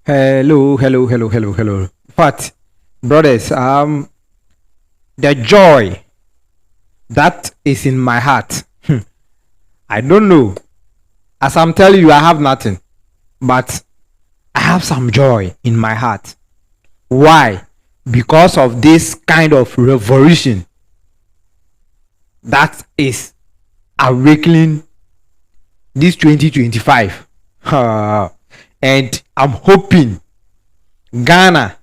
Hello, hello, hello, hello, hello. But, brothers, the joy that is in my heart, I don't know. As I'm telling you, I have nothing, but I have some joy in my heart. Why? Because of this kind of revolution that is awakening this 2025. And I'm hoping Ghana,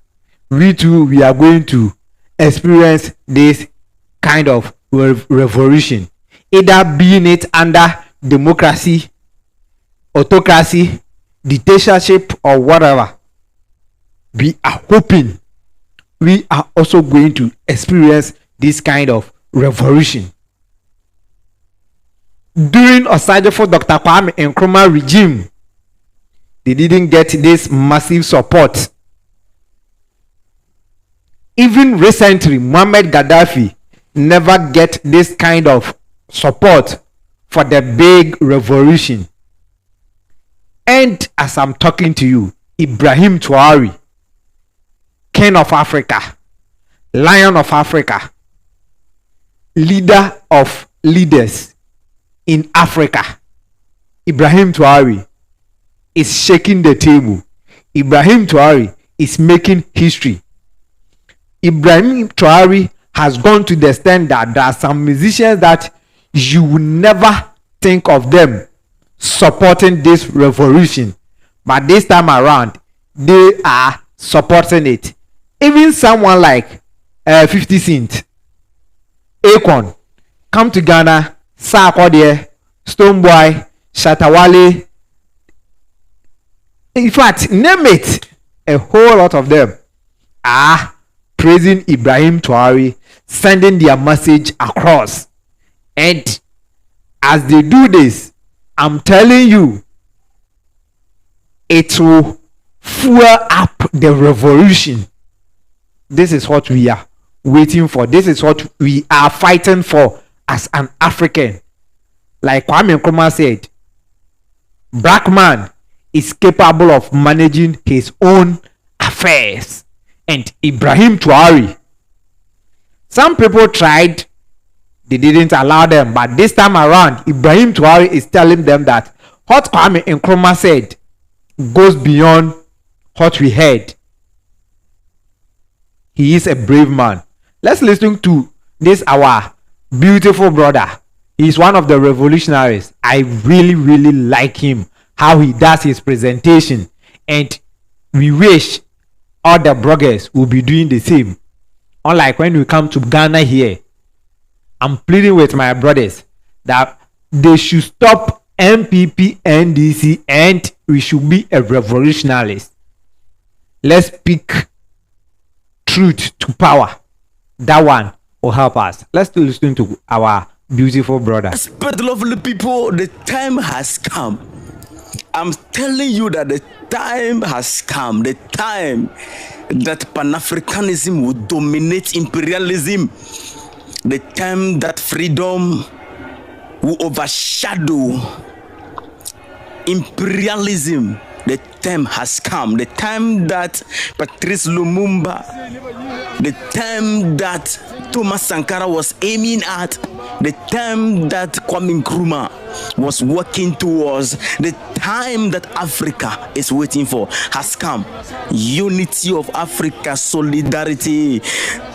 we too, we are going to experience this kind of revolution, either being it under democracy, autocracy, dictatorship, or whatever. We are hoping we are also going to experience this kind of revolution. During Osajefo Dr. Kwame Nkrumah regime, they didn't get this massive support. Even recently, Muammar Gaddafi never get this kind of support for the big revolution. And as I'm talking to you, Ibrahim Traore, King of Africa, Lion of Africa, leader of leaders in Africa, Ibrahim Traore is shaking the table. Ibrahim Traore is making history. Ibrahim Traore has gone to the extent that there are some musicians that you will never think of them supporting this revolution, but this time around they are supporting it. Even someone like 50 Cent, Akon, come to Ghana, Sarkodie, Stonebwoy, Shatawale, in fact, name it, a whole lot of them are praising Ibrahim Traore, sending their message across. And as they do this, I'm telling you, it will fuel up the revolution. This is what we are waiting for. This is what we are fighting for as an African. Like Kwame Nkrumah said, black man is capable of managing his own affairs. And Ibrahim Traore, some people tried, they didn't allow them, but this time around Ibrahim Traore is telling them that what Kwame Nkrumah said goes beyond what we heard. He is a brave man. Let's listen to this, our beautiful brother. He is one of the revolutionaries. I really like him, how he does his presentation, and we wish all the bloggers will be doing the same. Unlike when we come to Ghana here, I'm pleading with my brothers that they should stop MPP, NDC, and we should be a revolutionarist. Let's speak truth to power. That one will help us. Let's listen to our beautiful brother. Respect, lovely people, the time has come. I'm telling you that the time has come. The time that Pan-Africanism will dominate imperialism. The time that freedom will overshadow imperialism. The time has come. The time that Patrice Lumumba, the time that Thomas Sankara was aiming at, the time that Kwame Nkrumah was working towards, the time that Africa is waiting for has come. Unity of Africa, solidarity.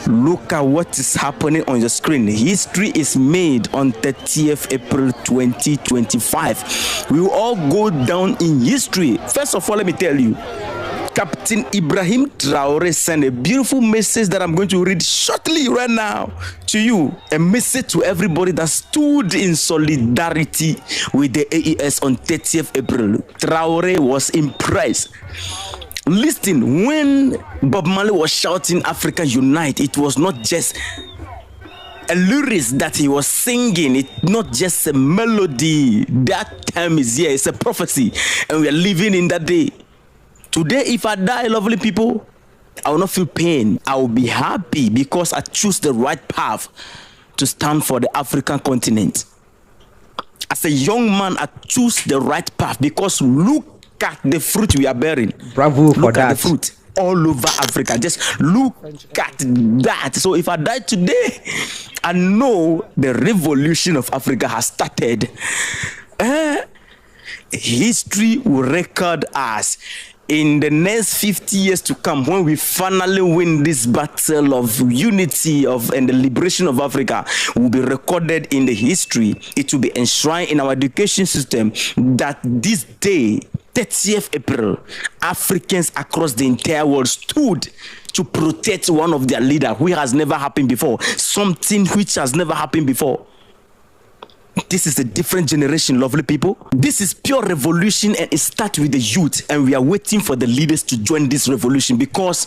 Look at what is happening on the screen. History is made on 30th April 2025. We will all go down in history. First of all, let me tell you, Captain Ibrahim Traore sent a beautiful message that I'm going to read shortly right now to you. A message to everybody that stood in solidarity with the AES on 30th April. Traore was impressed. Listen, when Bob Marley was shouting Africa Unite, it was not just a lyrics that he was singing, it's not just a melody. That time is here, it's a prophecy, and we are living in that day. Today, if I die, lovely people, I will not feel pain. I will be happy because I choose the right path to stand for the African continent. As a young man, I choose the right path because look at the fruit we are bearing. Bravo for Look at that. the fruit all over Africa. Just look at that. So if I die today, I know the revolution of Africa has started. History will record us in the next 50 years to come, when we finally win this battle of unity and the liberation of Africa, will be recorded in the history. It will be enshrined in our education system that this day, 30th April, Africans across the entire world stood to protect one of their leaders, who has never happened before, something which has never happened before. This is a different generation, lovely people. This is pure revolution, and it starts with the youth, and we are waiting for the leaders to join this revolution, because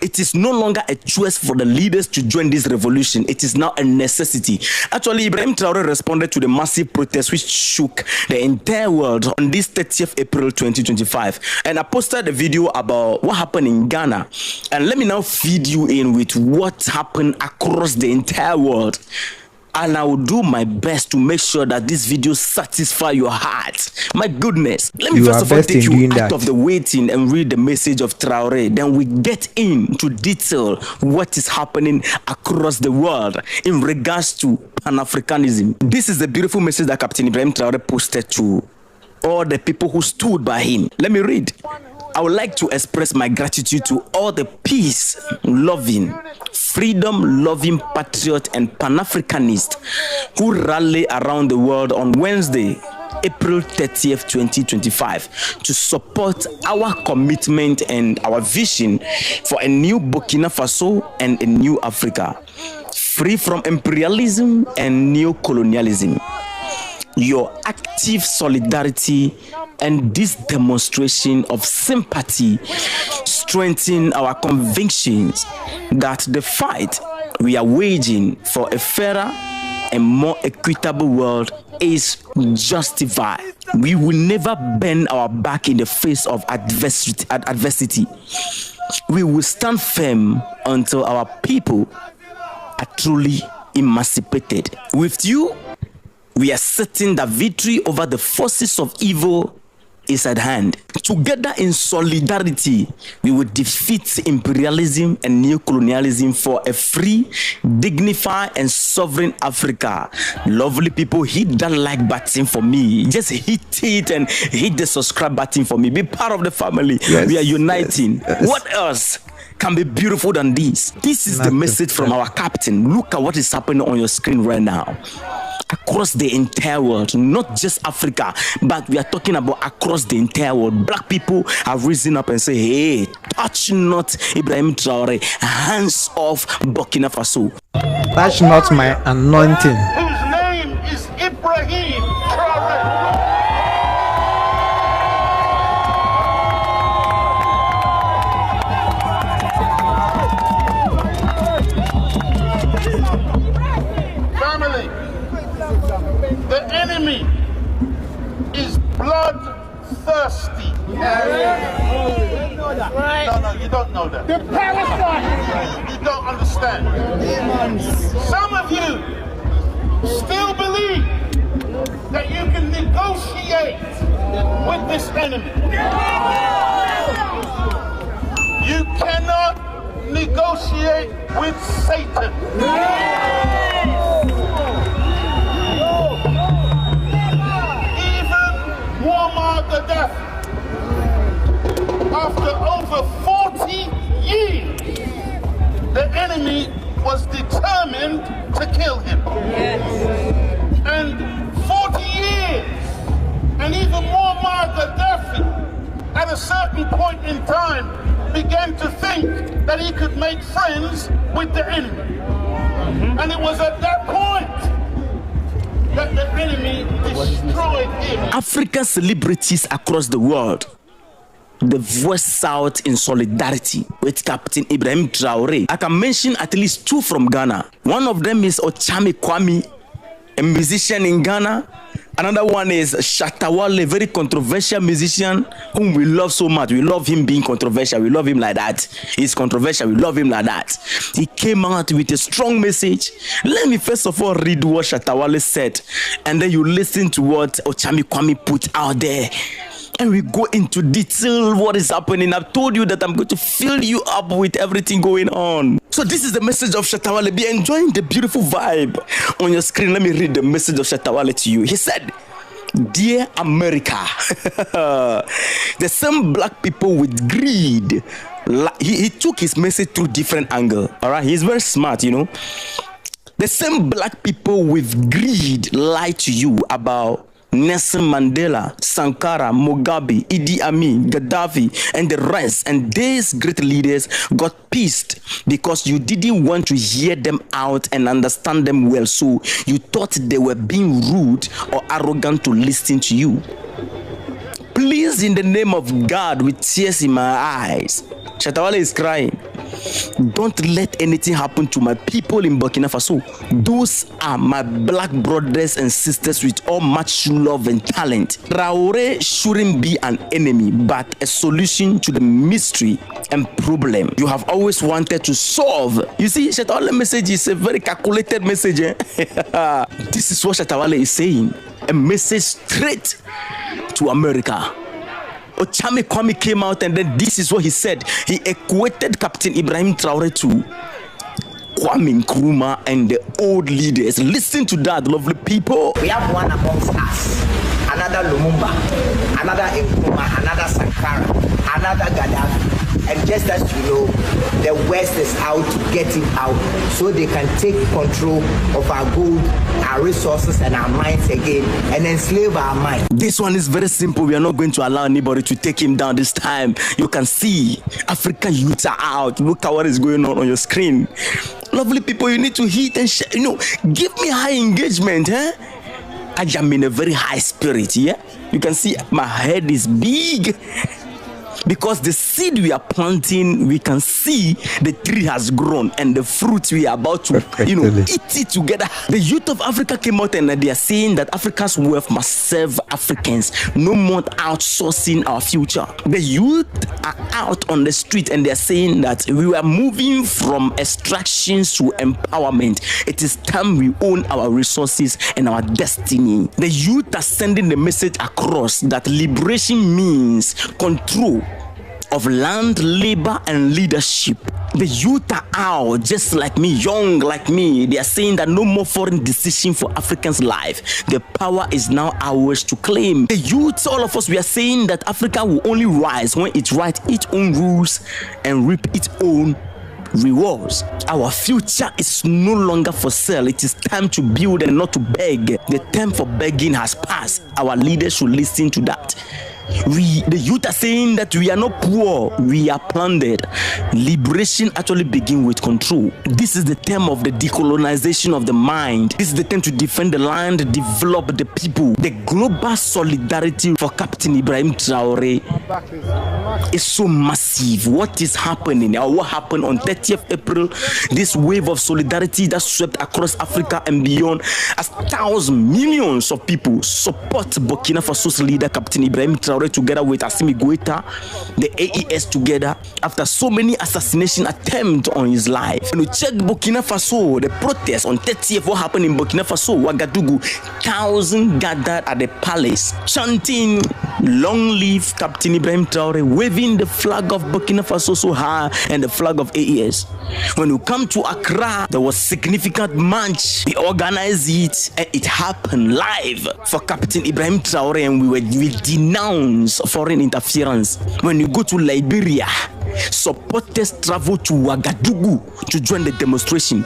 it is no longer a choice for the leaders to join this revolution. It is now a necessity. Actually, Ibrahim Traore responded to the massive protest which shook the entire world on this 30th April 2025, and I posted a video about what happened in Ghana, and let me now feed you in with what happened across the entire world. And I will do my best to make sure that this video satisfies your heart. My goodness. Let me first of all take you out of the waiting and read the message of Traore. Then we get into detail what is happening across the world in regards to Pan-Africanism. This is the beautiful message that Captain Ibrahim Traore posted to all the people who stood by him. Let me read. I would like to express my gratitude to all the peace-loving, freedom-loving patriots and Pan-Africanists who rally around the world on Wednesday, April 30th, 2025, to support our commitment and our vision for a new Burkina Faso and a new Africa, free from imperialism and neo-colonialism. Your active solidarity and this demonstration of sympathy strengthen our convictions that the fight we are waging for a fairer and more equitable world is justified. We will never bend our back in the face of adversity. We will stand firm until our people are truly emancipated. With you, we are certain that victory over the forces of evil is at hand. Together in solidarity, we will defeat imperialism and neocolonialism for a free, dignified, and sovereign Africa. Lovely people, hit that like button for me. Just hit it and hit the subscribe button for me. Be part of the family. Yes, we are uniting. Yes. What else can be beautiful than this? This is the message from our captain. Look at what is happening on your screen right now. Across the entire world, not just Africa, but we are talking about across the entire world. Black people have risen up and say, hey, touch not Ibrahim Traore, hands off Burkina Faso. Touch not my anointing. Whose name is Ibrahim Traore. The enemy is bloodthirsty. No, you don't know that. The parasite. You don't understand. Some of you still believe that you can negotiate with this enemy. You cannot negotiate with Satan. After over 40 years, the enemy was determined to kill him. Yes. And 40 years, and even Muammar Gaddafi, at a certain point in time, began to think that he could make friends with the enemy. And it was at that point that the enemy destroyed him. African celebrities across the world, they voiced out in solidarity with Captain Ibrahim Traore. I can mention at least two from Ghana. One of them is Ochami Kwame, a musician in Ghana. Another one is Shatta Wale, a very controversial musician whom we love so much. We love him being controversial. We love him like that. He's controversial. We love him like that. He came out with a strong message. Let me first of all read what Shatta Wale said, and then you listen to what Ochami Kwame put out there. and we go into detail what is happening. I've told you that I'm going to fill you up with everything going on. So this is the message of Shatta Wale. Be enjoying the beautiful vibe on your screen. Let me read the message of Shatta Wale to you. He said, "Dear America," the same black people with greed. He took his message through different angle. All right, he's very smart, you know. The same black people with greed lie to you about Nelson Mandela, Sankara, Mugabe, Idi Amin, Gaddafi, and the rest. And these great leaders got pissed because you didn't want to hear them out and understand them well. So you thought they were being rude or arrogant to listen to you. Please, in the name of God, with tears in my eyes, Shatta Wale is crying. Don't let anything happen to my people in Burkina Faso. Those are my black brothers and sisters with all much love and talent. Traore shouldn't be an enemy, but a solution to the mystery and problem you have always wanted to solve. You see, Shatta Wale message is a very calculated message. This is what Shatta Wale is saying. A message straight to America. Ochame Kwame came out and then this is what he said. He equated Captain Ibrahim Traore to Kwame Nkrumah and the old leaders. Listen to that, lovely people. We have one amongst us, another Lumumba, another Nkrumah, another Sankara, another Gaddafi. And just as you know, the West is out to get him out so they can take control of our gold, our resources, and our minds again and enslave our minds. This one is very simple. We are not going to allow anybody to take him down this time. You can see African youths are out. Look at what is going on your screen. Lovely people, you need to hit and share. You know, give me high engagement. I am in a very high spirit. Yeah, you can see my head is big. Because the seed we are planting, we can see the tree has grown and the fruit we are about to, eat it together. The youth of Africa came out and they are saying that Africa's wealth must serve Africans. No more outsourcing our future. The youth are out on the street and they are saying that we are moving from extractions to empowerment. It is time we own our resources and our destiny. The youth are sending the message across that liberation means control of land, labor, and leadership. The youth are out, just like me, young like me. They are saying that no more foreign decision for Africans' life. The power is now ours to claim. The youth, all of us, we are saying that Africa will only rise when it writes its own rules and reap its own rewards. Our future is no longer for sale. It is time to build and not to beg. The time for begging has passed. Our leaders should listen to that. The youth are saying that we are not poor, we are plundered. Liberation actually begins with control. This is the term of the decolonization of the mind. This is the time to defend the land, develop the people. The global solidarity for Captain Ibrahim Traore is so massive. What is happening, or what happened on 30th April, this wave of solidarity that swept across Africa and beyond, as thousands, millions of people support Burkina Faso's leader, Captain Ibrahim Traore, together with Assimi Goïta, the AES together, after so many assassination attempts on his life. When you check Burkina Faso, the protest on 30th, what happened in Burkina Faso, Ouagadougou, thousands gathered at the palace, chanting, "Long live Captain Ibrahim Traore," waving the flag of Burkina Faso so high and the flag of AES. When you come to Accra, there was significant march. We organized it and it happened live for Captain Ibrahim Traore, and we denounced foreign interference. When you go to Liberia, supporters travel to Ouagadougou to join the demonstration,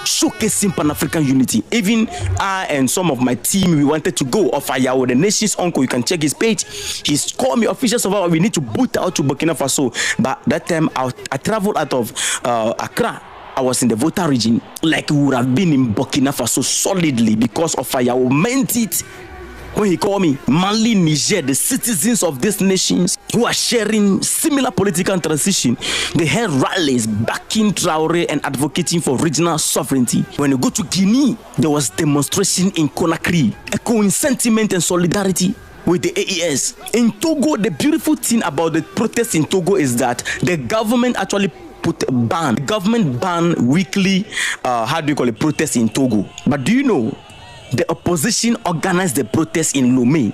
showcasing Pan-African unity. Even I and some of my team, we wanted to go. Ofayawo, the nation's uncle, you can check his page. He's called me, officials of our, we need to boot out to Burkina Faso. But that time I traveled out of Accra. I was in the Volta region, like we would have been in Burkina Faso solidly, because Ofayawo meant it. When he called me, Mali, Niger, the citizens of these nations who are sharing similar political transition, they held rallies backing Traore and advocating for regional sovereignty. When you go to Guinea, there was demonstration in Conakry, echoing sentiment and solidarity with the AES. In Togo, the beautiful thing about the protests in Togo is that the government actually put a ban. The government banned weekly, protests in Togo. But do you know, the opposition organized the protest in Lomé.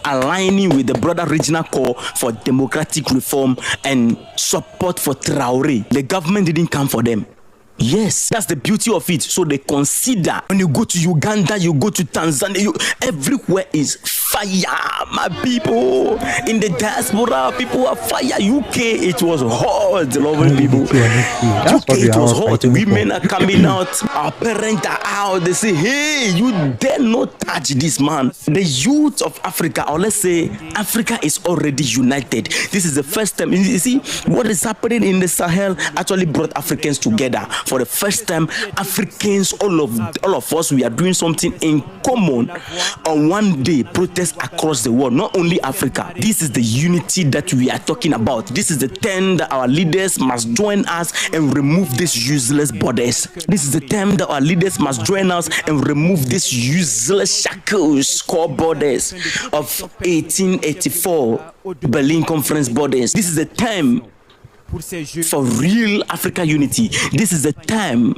aligning with the broader regional call for democratic reform and support for Traore. The government didn't come for them. Yes, that's the beauty of it. So they consider, when you go to Uganda, you go to Tanzania, everywhere is fire, my people. In the diaspora, people are fire. UK, it was hot, lovely people. UK, it was hot. Women are coming out, our parents are out. They say, hey, you dare not touch this man. The youth of Africa, or let's say Africa, is already united. This is the first time. You see, what is happening in the Sahel actually brought Africans together. For the first time, Africans, all of us, we are doing something in common on one day. Protests across the world, not only Africa. This is the unity that we are talking about. This is the time that our leaders must join us and remove these useless borders. This is the time that our leaders must join us and remove these useless shackles called borders of 1884 Berlin Conference borders. This is the time for real Africa unity. This is the time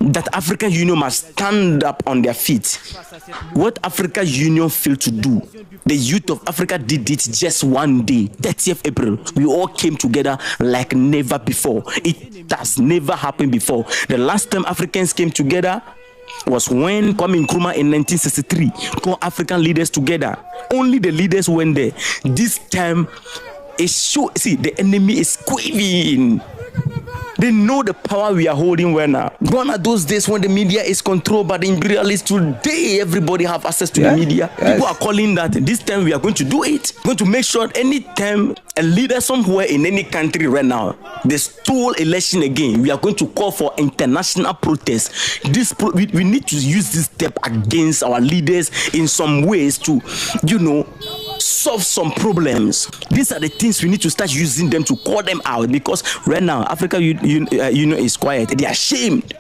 that African Union must stand up on their feet. What African Union failed to do, the youth of Africa did it just one day, 30th April. We all came together like never before. It has never happened before. The last time Africans came together was when Kwame Nkrumah in 1963 called African leaders together. Only the leaders went there. This time, see, the enemy is quivering. They know the power we are holding right now. Gone are those days when the media is controlled by the imperialists. Today, everybody have access to the media. Yes. People are calling that this time we are going to do it. We're going to make sure any time a leader somewhere in any country right now, they stole election again, we are going to call for international protest. We need to use this step against our leaders in some ways to, solve some problems. These are the things we need to start using them to call them out, because right now Africa Union is quiet. They are ashamed.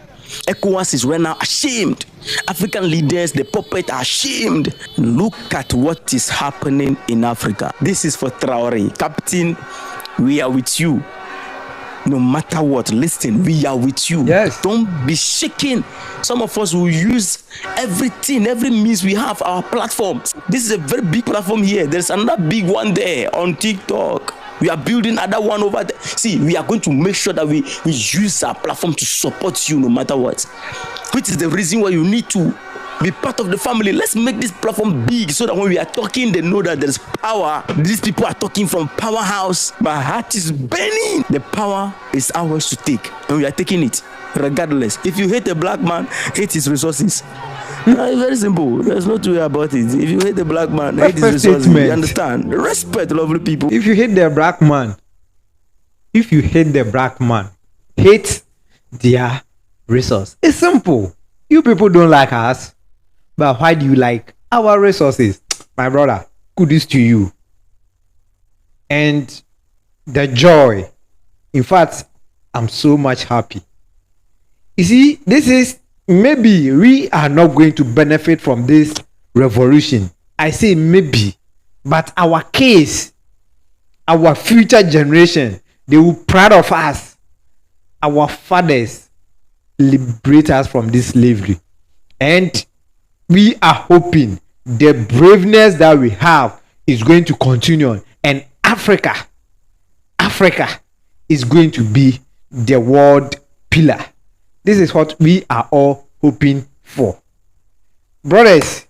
ECOWAS is right now ashamed. African leaders, the puppet, are ashamed. Look at what is happening in Africa. This is for Traore. Captain, we are with you. No matter what, listen, we are with you. Yes. Don't be shaken. Some of us will use everything, every means we have, our platform. This is a very big platform here. There's another big one there on TikTok. We are building another one over there. See, we are going to make sure that we use our platform to support you no matter what. Which is the reason why you need to be part of the family. Let's make this platform big so that when we are talking, they know that there's power. These people are talking from powerhouse. My heart is burning. The power is ours to take, and we are taking it regardless. If you hate a black man, hate his resources. It's very simple. There's no two way about it. If you hate the black man, hate his resources. You understand? Respect, lovely people. If you hate the black man, hate their resource. It's simple. You people don't like us, but why do you like our resources? My brother, kudos to you. And the joy. In fact, I'm so much happy. You see, this is, maybe we are not going to benefit from this revolution. I say maybe, but our case, our future generation, they will be proud of us. Our fathers liberate us from this slavery. And we are hoping the braveness that we have is going to continue. And Africa is going to be the world pillar. This is what we are all hoping for. Brothers,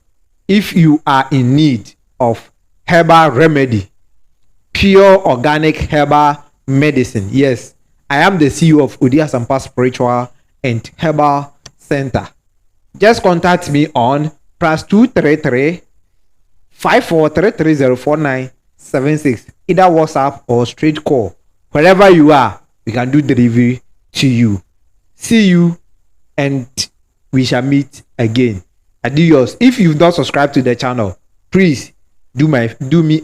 if you are in need of herbal remedy, pure organic herbal medicine, yes, I am the CEO of Odia Sampa Spiritual and Herbal Center. Just contact me on +233 54330496, either WhatsApp or straight call. Wherever you are, we can do delivery to you. See you, and we shall meet again. Adios. If you've not subscribed to the channel, please do me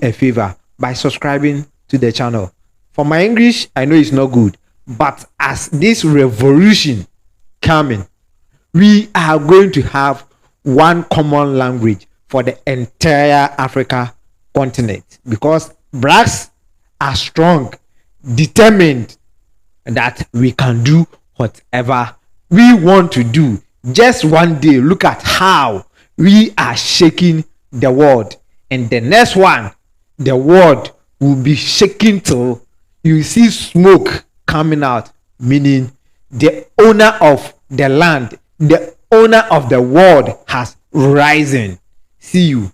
a favor by subscribing to the channel. For my English, I know it's not good, but as this revolution coming, we are going to have one common language for the entire Africa continent, because blacks are strong, determined that we can do whatever we want to do. Just one day, look at how we are shaking the world. And the next one, the world will be shaking till you see smoke coming out, meaning the owner of the land, the owner of the world has risen. See you